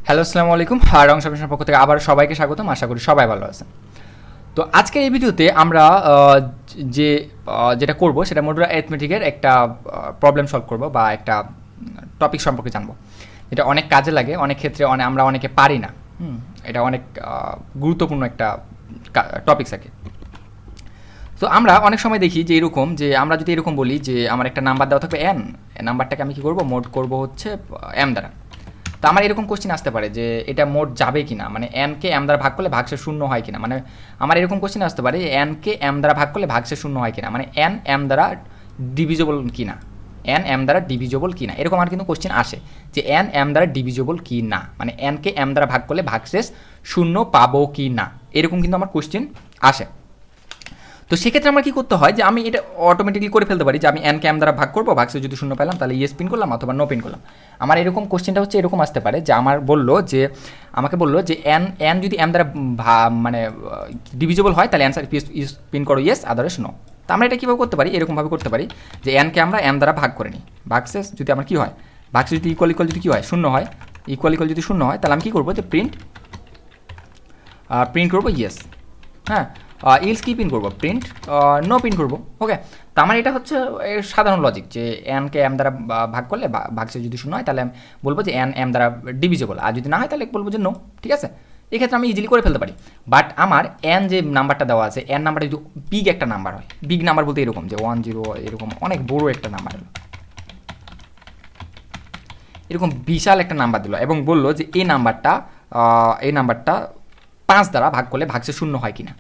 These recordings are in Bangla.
হ্যালো, আসসালামু আলাইকুম। রং সাবমিশনের পক্ষ থেকে আবার সবাইকে স্বাগতম। আশা করি সবাই ভালো আছেন। তো আজকের এই ভিডিওতে আমরা যেটা করব সেটা মডুলার অ্যারিথমেটিকের একটা প্রবলেম সলভ করব বা একটা টপিক সম্পর্কে জানবো, যেটা অনেক কাজে লাগে, অনেক ক্ষেত্রে আমরা অনেকে পারি না। এটা অনেক গুরুত্বপূর্ণ একটা টপিকস আর কি। তো আমরা অনেক সময় দেখি যে এরকম, যে আমরা যদি এরকম বলি যে আমার একটা নাম্বার দেওয়া থাকবে এন, নাম্বারটাকে আমি কী করবো, মোড করব হচ্ছে এম দ্বারা। তো আমার এরকম কোশ্চেন আসতে পারে যে এটা মোড যাবে কিনা, মানে এনকে এম দ্বারা ভাগ করলে ভাগশেষ শূন্য হয় কিনা। মানে আমার এরকম কোশ্চেন আসতে পারে এনকে এম দ্বারা ভাগ করলে ভাগশেষ শূন্য হয় কিনা, মানে এন এম দ্বারা ডিভিজেবল কিনা, এন এম দ্বারা ডিভিজেবল কিনা, এরকম আমার কিন্তু কোশ্চেন আসে যে এন এম দ্বারা ডিভিজেবল কি না, মানে এনকে এম দ্বারা ভাগ করলে ভাগশেষ শূন্য পাবো কি না, এরকম কিন্তু আমার কোশ্চেন আসে। তো সেক্ষেত্রে আমার কী করতে হয় যে আমি এটা অটোমেটিকলি করে ফেলতে পারি যে আমি এনকে এম দ্বারা ভাগ করবো, ভাগশেষ যদি শূন্য পেলাম তাহলে ইয়েস পিন করলাম অথবা নো পিন করলাম। আমার এরকম কোশ্চেনটা হচ্ছে এরকম আসতে পারে যে আমাকে বললো যে এন যদি এম দ্বারা মানে ডিভিজেবল হয় তাহলে অ্যান্সার ইউস পিন করো ইয়েস, আদারওয়াইজ নো। তো আমরা এটা কীভাবে করতে পারি, এরকমভাবে করতে পারি যে এনকে আমরা এম দ্বারা ভাগ করে নিই, ভাগশেষ যদি আমার কী হয়, ভাগশেষ যদি ইকুয়াল যদি কী হয়, শূন্য হয়, ইকুয়াল যদি শূন্য হয় তাহলে আমি কী করবো যে প্রিন্ট করবো ইয়েস, হ্যাঁ, ইলস কি পিন করবো, প্রিন্ট নো পিন করবো। ওকে, তো আমার এটা হচ্ছে সাধারণ লজিক যে এনকে এম দ্বারা ভাগ করলে ভাগশেষ যদি শূন্য হয় তাহলে আমি বলবো যে এন এম দ্বারা ডিভিজেবল, আর যদি না হয় তাহলে বলবো যে নো। ঠিক আছে, এক্ষেত্রে আমি ইজিলি করে ফেলতে পারি। বাট আমার এন যে নাম্বারটা দেওয়া আছে, এন নাম্বারটা যদি বিগ একটা নাম্বার হয়, বিগ নাম্বার বলতে এরকম যে 10 এরকম অনেক বড় একটা নাম্বার হলো, এরকম বিশাল একটা নাম্বার দিল এবং বললো যে এই নাম্বারটা 5 দ্বারা ভাগ করলে ভাগশেষ শূন্য হয় কিনা।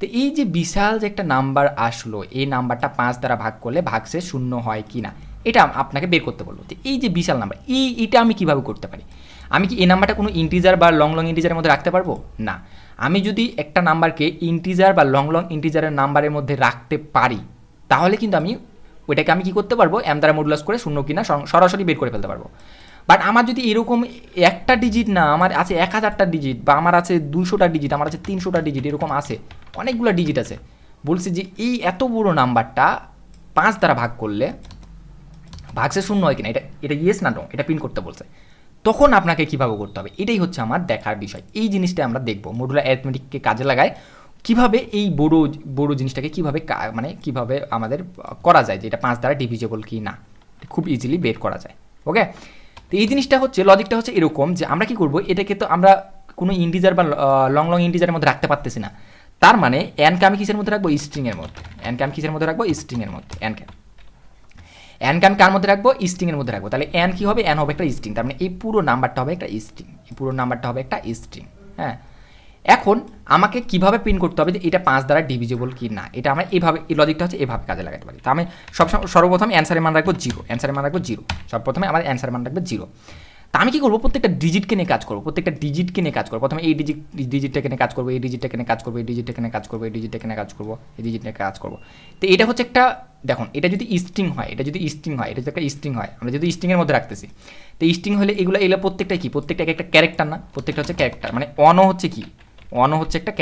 তো এই যে বিশাল যে একটা নাম্বার আসলো, এই নাম্বারটা 5 দ্বারা ভাগ করলে ভাগশেষ শূন্য হয় কি না, এটা আপনাকে বের করতে বলবো। তো এই যে বিশাল নাম্বার, এটা আমি কীভাবে করতে পারি? আমি কি এই নাম্বারটা কোনো ইন্টিজার বা লং ইন্টিজারের মধ্যে রাখতে পারবো না? আমি যদি একটা নাম্বারকে ইন্টিজার বা লং ইন্টিজারের নাম্বারের মধ্যে রাখতে পারি তাহলে কিন্তু আমি ওইটাকে আমি কী করতে পারবো, এম দ্বারা মডুলাস করে শূন্য কিনা সরাসরি বের করে ফেলতে পারবো। বাট আমার যদি এরকম একটা ডিজিট না, আমার আছে 1000টা ডিজিট, বা আমার আছে 200টা ডিজিট, আমার আছে 300টা ডিজিট, এরকম আছে অনেকগুলো ডিজিট আছে, বলছে যে এই এত বড় নাম্বারটা 5 দ্বারা ভাগ করলে ভাগশেষ শূন্য হয় কিনা, এটা ইয়েস না নো, এটা পিন করতে বলছে। তখন আপনাকে কীভাবে করতে হবে, এটাই হচ্ছে আমার দেখার বিষয়। এই জিনিসটা আমরা দেখব মডুলার অ্যারিথমেটিককে কাজে লাগায় কীভাবে এই বড় জিনিসটাকে কীভাবে আমাদের করা যায় যে এটা 5 দ্বারা ডিভিজেবল কি না, খুব ইজিলি বের করা যায়। ওকে, তো এই জিনিসটা হচ্ছে, লজিকটা হচ্ছে এরকম যে আমরা কি করব, এটাকে তো আমরা কোনো ইন্টিজার বা লং ইন্টিজারের মধ্যে রাখতে পারতেছি না। তার মানে এনকে আমি কিসের মধ্যে রাখবো, স্ট্রিংয়ের মধ্যে। এনকে আমি কিসের মধ্যে রাখবো, স্ট্রিংয়ের মধ্যে। এনকে আমি কার মধ্যে রাখবো, স্ট্রিংয়ের মধ্যে রাখবো। তাহলে এন কি হবে, এন হবে একটা স্ট্রিং, তার মানে এই পুরো নাম্বারটা হবে একটা স্ট্রিং, হ্যাঁ। এখন আমাকে কিভাবে প্রিন্ট করতে হবে যে এটা 5 দ্বারা ডিভিজেবল কি না, এটা আমরা এইভাবে, এই লজিকটা হচ্ছে এভাবে কাজে লাগাতে পারি। তো আমি সর্বপ্রথম অ্যান্সারের মান রাখবো জিরো, সর্বপ্রথমে আমার অ্যান্সারের মান রাখবো জিরো। তা আমি কী করবো, প্রত্যেকটা ডিজিটকে নিয়ে কাজ করবো, প্রথমে এই ডিজিটটাকে নিয়ে কাজ করবো, এই ডিজিটটাকে নিয়ে কাজ করবো, এই ডিজিটটাকে নিয়ে কাজ করবো, এই ডিজিটটাকে নিয়ে কাজ করবো, এই ডিজিটটাকে কাজ করবো। তো এটা হচ্ছে একটা, দেখুন এটা যদি স্ট্রিং হয়, এটা যদি একটা স্ট্রিং হয়, আমরা যদি স্ট্রিংয়ের মধ্যে রাখতেছি, তো স্ট্রিং হলে এগুলো প্রত্যেকটা কি, প্রত্যেকটা একটা ক্যারেক্টার না, প্রত্যেকটা হচ্ছে ক্যারেক্টার, মানে হচ্ছে কি, হচ্ছে একটা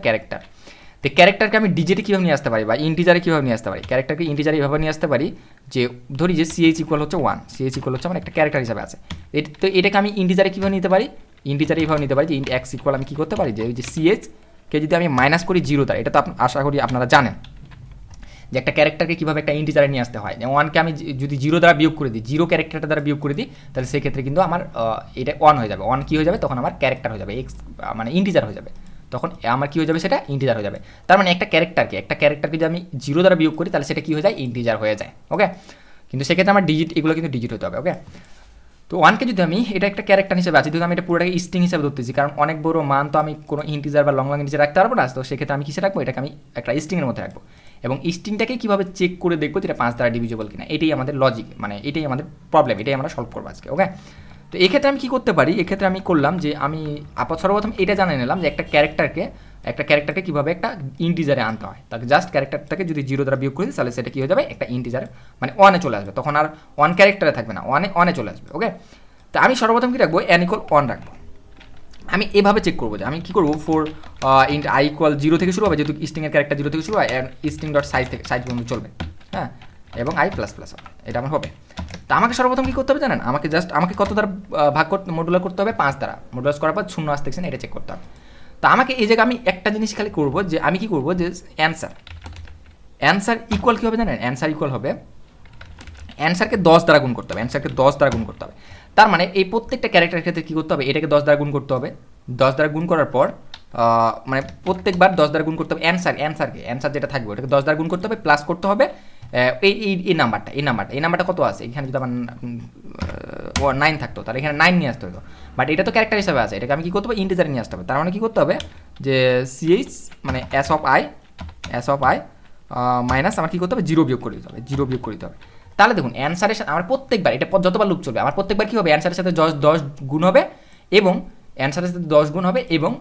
ক্যারেক্টার। তো ক্যারেক্টারকে আমি ডিজিটে কীভাবে নিয়ে আসতে পারি বা ইন্টিজারে কীভাবে নিয়ে আসতে পারি, ক্যারেক্টারকে ইন্টিজারে এভাবে নিয়ে আসতে পারি যে ধরি যে সিএইচ ইকুয়াল হচ্ছে 1, সিএইচ ইকুয়াল হচ্ছে আমার একটা ক্যারেক্টার হিসাবে আছে। তো এটাকে আমি ইন্টিজারে কীভাবে নিতে পারি, এইভাবে নিতে পারি যে এক্স ইকুয়াল আমি কী করতে পারি যে ওই যে সিএইচকে যদি আমি মাইনাস করি 0 দ্বারা, এটা তো আশা করি আপনারা জানেন যে একটা ক্যারেক্টারকে কীভাবে একটা ইন্টিজারে নিয়ে আসতে হয়। 1কে আমি যদি 0 দ্বারা বিয়োগ করে দিই, 0 ক্যারেক্টারটা দ্বারা বিয়োগ করে দিই, তাহলে সেক্ষেত্রে কিন্তু আমার এটা 1 হয়ে যাবে। 1 কী হয়ে যাবে, তখন আমার ক্যারেক্টার হয়ে যাবে, এক্স মানে ইন্টিজার হয়ে যাবে, তখন আমার কী হয়ে যাবে, সেটা ইন্টিজার হয়ে যাবে। তার মানে একটা ক্যারেক্টারকে যদি আমি 0 দ্বারা বিয়োগ করি তাহলে সেটা কী হয়ে যায়, ইন্টিজার হয়ে যায়। ওকে, কিন্তু সেক্ষেত্রে আমার এগুলো কিন্তু ডিজিট হতে হবে। ওকে, তো 1কে যদি আমি এটা একটা ক্যারেক্টার হিসেবে আছে, যদি আমি এটা পুরোটাকে স্ট্রিং হিসেবে ধরতেছি, কারণ অনেক বড় মান তো আমি কোনো ইন্টিজার বা লং ইন্টিজার রাখতে পারবো না, তো সেক্ষেত্রে আমি কিসে রাখবো, এটাকে আমি একটা স্ট্রিংয়ের মধ্যে রাখবো। এবং স্ট্রিংটাকে কীভাবে চেক করে দেখবো যেটা 5 দ্বারা ডিভিজেবল কিনা, এটাই আমাদের লজিক, মানে এটাই আমাদের প্রবলেম, এটাই আমরা সলভ করবো আজকে। ওকে, তো এক্ষেত্রে আমি কী করতে পারি, এক্ষেত্রে আমি করলাম যে আমি সর্বপ্রথম এটা জানিয়ে নিলাম যে একটা ক্যারেক্টারকে কীভাবে একটা ইন্টিজারে আনতে হয়। তাকে জাস্ট ক্যারেক্টারটাকে যদি 0 দ্বারা বিয়োগ করে দিই তাহলে সেটা কী হয়ে যাবে, একটা ইন্টিজার মানে 1-এ চলে আসবে, তখন আর 1 ক্যারেক্টারে থাকবে না, 1-এ চলে আসবে। ওকে, তো আমি সর্বপ্রথম কী রাখবো, n ইকুয়াল 1 রাখবো। আমি এভাবে চেক করবো যে আমি কী করবো, ইন্ট i ইকুয়াল 0 থেকে শুরু হবে, যেহেতু স্ট্রিংয়ের ক্যারেক্টার 0 থেকে শুরু হয়, স্ট্রিং ডট সাইজ পর্যন্ত চলবে, হ্যাঁ, এবং i প্লাস প্লাস এটা আমার হবে। তো আমাকে সর্বপ্রথম কী করতে হবে জানেন, আমাকে কত দ্বারা ভাগ করতে মডুলার করতে হবে 5 দ্বারা। মডুলার করার পর শূন্য আসতেছে না এটা চেক করতে হবে। তো আমাকে এই জায়গায় আমি একটা জিনিস খালি করবো, যে আমি কি করবো, যে অ্যান্সার ইকুয়াল কী হবে জানেন, অ্যান্সার ইকুয়াল হবে অ্যান্সারকে 10 দ্বারা গুণ করতে হবে, অ্যান্সারকে 10 দ্বারা গুণ করতে হবে। তার মানে এই প্রত্যেকটা ক্যারেক্টারের ক্ষেত্রে কী করতে হবে, এটাকে 10 দ্বারা গুণ করতে হবে। 10 দ্বারা গুণ করার পর মানে প্রত্যেকবার 10 দ্বারা গুণ করতে হবে অ্যান্সার যেটা থাকবে ওটাকে 10 দ্বারা গুণ করতে হবে, প্লাস করতে হবে এই নাম্বারটা কত আছে এখানে। যদি আমার 9 থাকতো তাহলে এখানে 9 নিয়ে আসতে হতো, বাট এটা তো ক্যারেক্টার হিসাবে আছে, এটাকে আমি কী করতে হবে, ইন্টিজারে নিয়ে আসতে হবে। তার মানে কী করতে হবে, যে CH মানে এস অফ আই মাইনাস আমার কী করতে হবে, 0 বিয়োগ করে দিতে হবে। তাহলে দেখুন অ্যান্সারের সাথে আমার প্রত্যেকবার এটা যতবার লুপ চলবে আমার প্রত্যেকবার কী হবে, অ্যান্সারের সাথে 10 গুণ হবে এবং অ্যান্সারের সাথে 10 গুণ হবে এবং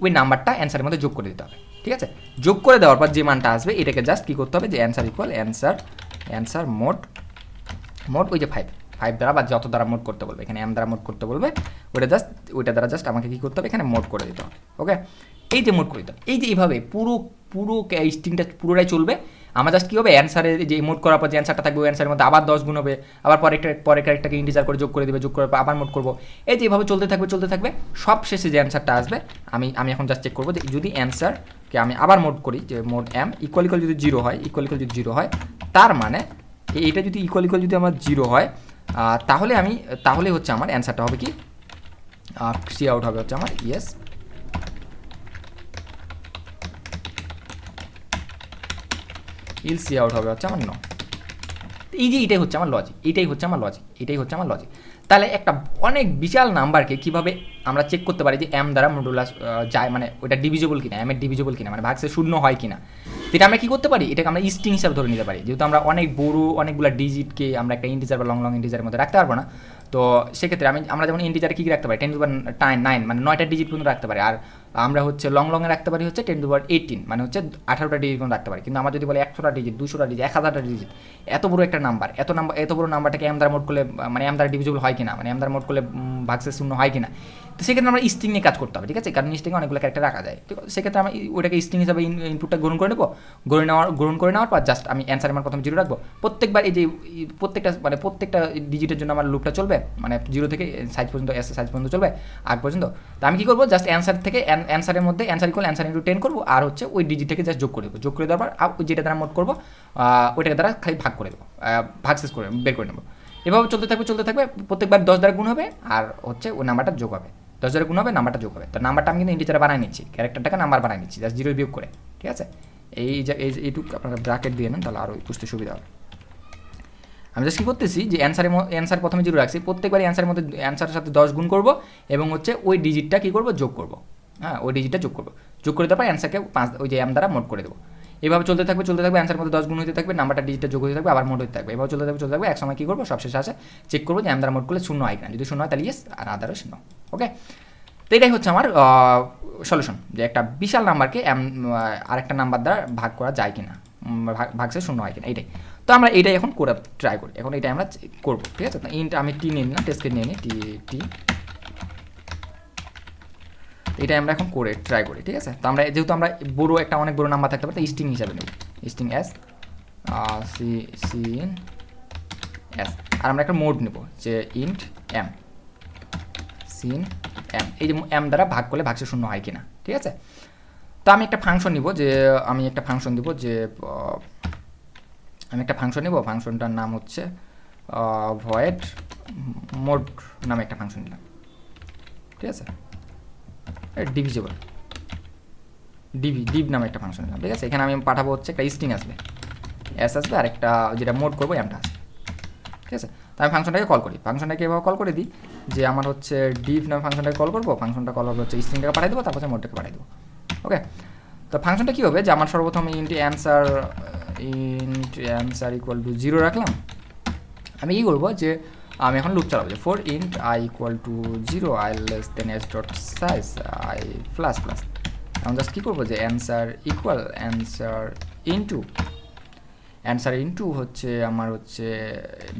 ওই নাম্বারটা অ্যান্সারের মধ্যে যোগ করে দিতে হবে। ঠিক আছে, যোগ করে দেওয়ার পর যে মানটা আসবে এটাকে জাস্ট কী করতে হবে, যে অ্যান্সার ইকুয়াল অ্যান্সার মোড ওই যে 5 দ্বারা বা যত দ্বারা মোড করতে বলবে, এখানে এম দ্বারা মোড করতে বলবে, ওইটা দ্বারা জাস্ট আমাকে কী করতে হবে, এখানে মোড করে দিতে হবে। ওকে, এই যে মোড করে দিতে হবে, এই যে এইভাবে পুরো স্ট্রিংটা পুরোটাই চলবে। আমার জাস্ট কী হবে, অ্যান্সারে যে মোড করার পর যে অ্যান্সারটা থাকবে ওই অ্যান্সারের মধ্যে আবার 10 গুণ হবে, আবার পরে ক্যারেক্টারকে ইন্টিজার করে যোগ করে দেবে, যোগ করার পর আবার মোড করবো। এই যে এইভাবে চলতে থাকবে সব শেষে যে অ্যান্সারটা আসবে আমি এখন জাস্ট চেক করবো যে যদি অ্যান্সারকে আমি আবার মোড করি, যে মোড এম ইকুয়াল যদি 0 হয়, তার মানে এইটা যদি ইকুয়াল যদি আমার 0 হয়, তাহলে হচ্ছে আমার অ্যান্সারটা হবে কি, সি আউট হবে হচ্ছে আমার ইয়েস। সি আউট হবে হচ্ছে আমার নো। এটাই হচ্ছে আমার লজিক। তাহলে একটা অনেক বিশাল নাম্বারকে কিভাবে আমরা চেক করতে পারি যে এম দ্বারা মডুলাস যায়, মানে ওটা ডিভিজিবল কিনা, এম এর ডিভিজিবল কিনা, মানে ভাগসে শূন্য হয় কিনা, এটা আমরা কী করতে পারি, এটাকে আমরা স্ট্রিং হিসাবে ধরে নিতে পারি। যেহেতু আমরা অনেকগুলো ডিজিটকে আমরা একটা ইন্টিজার বা লং ইন্টিজারের মধ্যে রাখতে পারবো না, তো সেক্ষেত্রে আমরা যেমন ইন্টিজারে কী রাখতে পারি, 10⁹ মানে 9টা ডিজিট পর্যন্ত রাখতে পারি। আর আমরা হচ্ছে লংয়ে রাখতে পারি হচ্ছে 10⁸ মানে হচ্ছে 18টা ডিজিট পর্যন্ত রাখতে পারি। কিন্তু আমরা যদি বলি 100টা ডিজিট, 200টা ডিজিট, 1000টা ডিজিট, এত বড় একটা নাম্বার, এত বড় নাম্বারটাকে এম দ্বারা মোড করলে, মানে এম দ্বারা ডিভিজিবল হয় কিনা, মানে এম দ্বারা মোড করলে ভাগসে শূন্য হয় কিনা, তো সেক্ষেত্রে আমরা স্ট্রিং নিয়ে কাজ করতে হবে। ঠিক আছে, কারণ স্ট্রিংয়ে অনেকগুলো ক্যারেক্টার রাখা যায়। তো সেক্ষেত্রে আমি ওটাকে স্ট্রিং হিসাবে ইনপুটটা গ্রহণ করে নেওয়ার পর জাস্ট আমি অ্যান্সারের মান প্রথমে 0 রাখবো। প্রত্যেকবার এই যে প্রত্যেকটা ডিজিটের জন্য আমার লুপটা চলবে, মানে 0 থেকে সাইজ পর্যন্ত সাইজ পর্যন্ত চলবে আগ পর্যন্ত। তো আমি কী করবো, জাস্ট অ্যান্সার থেকে অ্যান্সারের মধ্যে অ্যান্সার ইন্টু 10 করবো, আর হচ্ছে ওই ডিজিটটাকে জাস্ট যোগ করে দেওয়ার পর যেটা দ্বারা মোড করবো ওইটাকে দ্বারা খালি ভাগ করে দেবো, ভাগশেষ করে বের করে নেবো। এভাবে চলতে থাকবে প্রত্যেকবার 10 দ্বারা গুণ হবে আর হচ্ছে ওই নাম্বারটা যোগ হবে, 10 দ্বারা গুণ হবে, নাম্বারটা যোগ হবে। তো নাম্বারটা আমি কিন্তু ইন্টিজারে বানিয়ে নিচ্ছি, ক্যারেক্টারটাকে নাম্বার বানিয়ে নিচ্ছি জাস্ট 0 বিয়োগ করে। ঠিক আছে, এইটুকু আপনারা ব্র্যাকেট দিয়ে নেন, তাহলে আরও বুঝতে সুবিধা হবে। আমি জাস্ট কী করতেছি, যে অ্যান্সার প্রথমে 0 রাখছি, প্রত্যেকবারই অ্যান্সারের সাথে 10 গুণ করবো এবং হচ্ছে ওই ডিজিটটা কী করবো, যোগ করবো। হ্যাঁ, ওই ডিজিটটা যোগ করে দেওয়ার পর অ্যান্সারকে 5 ওই যে এম দ্বারা মোড করে দেবো। এভাবে চলতে থাকবে অ্যান্সারের মধ্যে 10 গুণ হতে থাকবে, নাম্বারটা ডিজিটটা যোগ হতে থাকবে, আবার মোড হতে থাকবে। এভাবে চলতে থাকবে এক সময় কী করবো, সবশেষে আসে চেক করবো যে এম দ্বারা মোড করলে শূন্য হয় কিনা, যদি শূন্য হয় তাহলে ইয়েস, আর আদারস নো। ওকে, তো এটাই হচ্ছে আমার সলিউশন, যে একটা বিশাল নাম্বারকে আরেকটা নাম্বার দ্বারা ভাগ করা যায় কিনা, ভাগসে শূন্য হয় কিনা, এইটাই। তো আমরা এইটাই এখন করে ট্রাই করি, এখন এটাই আমরা করবো। ঠিক আছে, ইন্ট আমি টি নিয়ে নিলাম, টেস্টকে নিয়ে নিই টি, এটাই আমরা এখন করে ট্রাই করি। ঠিক আছে, তো আমরা যেহেতু আমরা অনেক বড় নাম্বার থাকতে পারে, তো স্ট্রিং হিসাবে নেব, স্ট্রিং এস সিন এস, আর আমরা একটা মোড নেব, যে ইন্ট এম সিন এম, এই যে এম দ্বারা ভাগ করলে ভাগসে শূন্য হয় কিনা। ঠিক আছে, তো আমি একটা ফাংশন নিব, ফাংশনটার নাম হচ্ছে ভয়েড মোড নামে একটা ফাংশন নিলাম। ঠিক আছে, ডিভিজিবল ডিভ নামে একটা ফাংশন নিলাম। ঠিক আছে, এখানে আমি পাঠাবো হচ্ছে একটা স্ট্রিং আসবে, এস আসবে, আর একটা যেটা মোড করবো এমটা আসবে। ঠিক আছে, তো আমি ফাংশনটাকে এভাবে কল করে দিই, যে আমার হচ্ছে ডিভ নামে ফাংশনটাকে কল করবো, ফাংশনটা কল হবে হচ্ছে স্ট্রিংটাকে পাঠিয়ে দেবো, তারপর মোডটাকে পাঠিয়ে দেবো। ওকে, তো ফাংশনটা কী হবে, যে আমার সর্বপ্রথম ইন্ট অ্যান্সার ইকুয়াল টু 0 রাখলাম। আমি কী করবো, যে আমি এখন লুপ চালাবো, যে for int I equal to 0 I less than S dot size I plus আমি জাস্ট কী করবো, যে অ্যান্সার ইন্টু হচ্ছে আমার হচ্ছে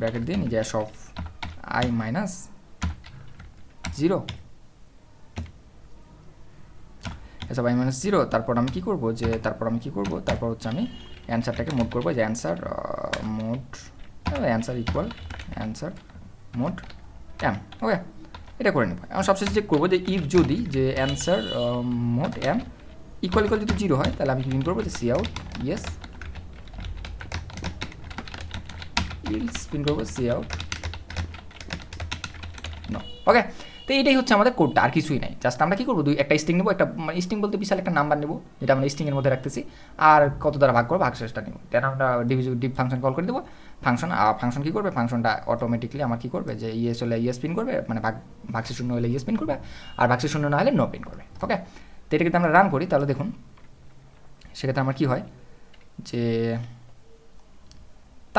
ব্র্যাকেট দিয়ে নিজে এস অফ আই মাইনাস 0 এসব আই মাইনাস 0। তারপর আমি কী করবো, তারপর হচ্ছে আমি অ্যান্সারটাকে মোড করবো, যে answer equal answer mode M. Okay, এটা করে নেব। এখন সবশেষে চেক করবো যে ইফ যদি যে অ্যান্সার মোড এম ইকুয়াল যদি 0 হয়, তাহলে আমি প্রিন্ট করবো যে cout yes, else print করবো সি আউট নো। ওকে, তো এটাই হচ্ছে আমাদের কোডটা, আর কিছুই নাই। জাস্ট আমরা কী করবো, একটা স্ট্রিং নেবো, একটা স্ট্রিং বলতে বিশাল একটা নাম্বার নেবো, যেটা আমরা স্ট্রিংয়ের মধ্যে রাখতেছি, আর কত দ্বারা ভাগ করবো ভাগশেষটা নেবো। দেন আমরা ডিভ ফাংশন কল করে দেবো। ফাংশন কী করবে, ফাংশনটা অটোমেটিকলি আমার কী করবে, যে ইয়েস হলে ইয়েস প্রিন্ট করবে, মানে ভাগশেষ শূন্য হলে ইয়েস প্রিন্ট করবে, আর ভাগশেষ শূন্য না হলে নো প্রিন্ট করবে। ওকে, তো এটা কিন্তু আমরা রান করি, তাহলে দেখুন সেক্ষেত্রে আমার কী হয় যে তা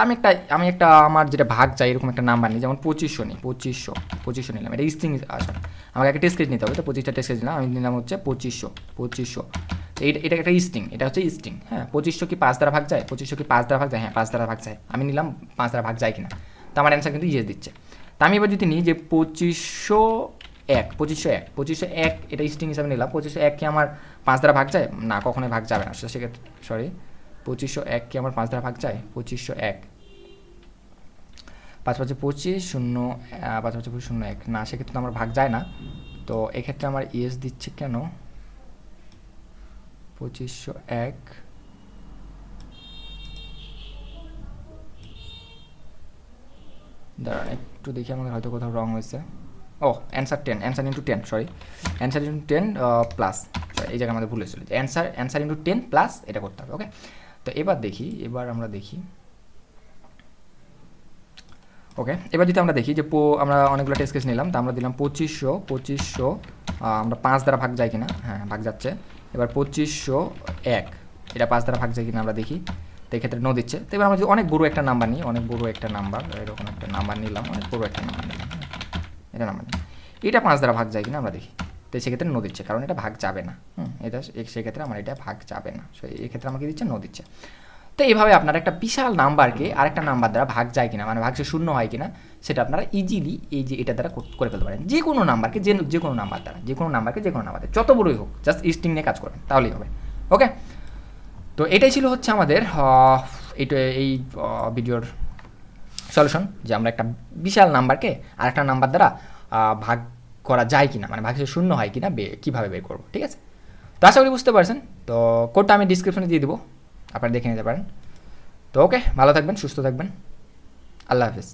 আমি একটা আমার যেটা ভাগ চাই এরকম একটা নাম্বার নিই, যেমন 2500 নিই, 2500 নিলাম, এটা স্ট্রিং আসলে আমাকে একটা টেস্ট কেস নিতে হবে, তো 25টা টেস্ট কেস নিলাম, আমি নিলাম হচ্ছে 2500। তো এটা একটা স্ট্রিং, এটা হচ্ছে স্ট্রিং। হ্যাঁ, 2500 কি 5 দ্বারা ভাগ যায়, 2500 কি 5 দ্বারা ভাগ যায়, হ্যাঁ 5 দ্বারা ভাগ যায়। আমি নিলাম 5 দ্বারা ভাগ যায় কিনা, তো আমার অ্যান্সার কিন্তু ইয়েস দিচ্ছে। তা আমি এবার যদি নিই যে 2501 এটা স্ট্রিং হিসাবে নিলাম, 2501 কি আমার 5 দ্বারা ভাগ যায়, না কখনোই ভাগ যাবে না। সেক্ষেত্রে 2501 কি আমার 5 দ্বারা ভাগ যায়, 2501 5 5 25 0 5 5 25 0 1 না, সেক্ষেত্রে তো আমার ভাগ যায় না। তো এক্ষেত্রে আমার ইয়েস দিচ্ছে কেন, 2501 দাঁড়ান একটু দেখি, আমাদের হয়তো কোথাও রং হয়েছে। ও answer 10, answer into 10, sorry answer into 10 plus, এই জায়গায় আমাদের ভুল হয়েছিল, অ্যান্সার ইন্টু 10 প্লাস এটা করতে হবে। ওকে, তো এবার আমরা দেখি। ওকে, এবার যদি আমরা দেখি যে আমরা অনেকগুলো টেস্ট কেস নিলাম, তো আমরা দিলাম 2500 আমরা 5 দ্বারা ভাগ যায় কিনা, হ্যাঁ ভাগ যাচ্ছে। এবার 2501 এটা 5 দ্বারা ভাগ যায় কিনা আমরা দেখি, তো এক্ষেত্রে নো দিচ্ছে। তো এবার আমরা যদি অনেক বড় একটা নাম্বার নিই, এরকম একটা নাম্বার নিলাম, অনেক বড় একটা নাম্বার নিলাম, এটা নাম্বার নিই, এটা 5 দ্বারা ভাগ যায় কিনা আমরা দেখি, তো সেক্ষেত্রে নো দিচ্ছে, কারণ এটা ভাগ যাবে না। এটা সেক্ষেত্রে আমার এটা ভাগ যাবে না, এক্ষেত্রে আমাকে দিচ্ছে নো দিচ্ছে। তো এইভাবে আপনারা একটা বিশাল নাম্বারকে আরেকটা নাম্বার দ্বারা ভাগ যায় কিনা, মানে ভাগশেষ শূন্য হয় কিনা, সেটা আপনারা ইজিলি এই যে এটা দ্বারা করে ফেলতে পারেন। যে কোনো নাম্বারকে যে কোনো নাম্বার দ্বারা, যত বড়ই হোক, জাস্ট স্ট্রিং নিয়ে কাজ করবেন তাহলেই হবে। ওকে, তো এটাই ছিল হচ্ছে আমাদের এই ভিডিওর সলিউশন, যে আমরা একটা বিশাল নাম্বারকে আরেকটা নাম্বার দ্বারা ভাগ করা যায় কিনা, মানে ভাগশেষ শূন্য হয় কিনা কীভাবে বের করবো। ঠিক আছে, তো আশা করি বুঝতে পারছেন। তো কোডটা আমি ডিসক্রিপশনে দিয়ে দেবো, আপনারা দেখে নিতে পারেন। তো ওকে, ভালো থাকবেন, সুস্থ থাকবেন, আল্লাহ হাফিজ।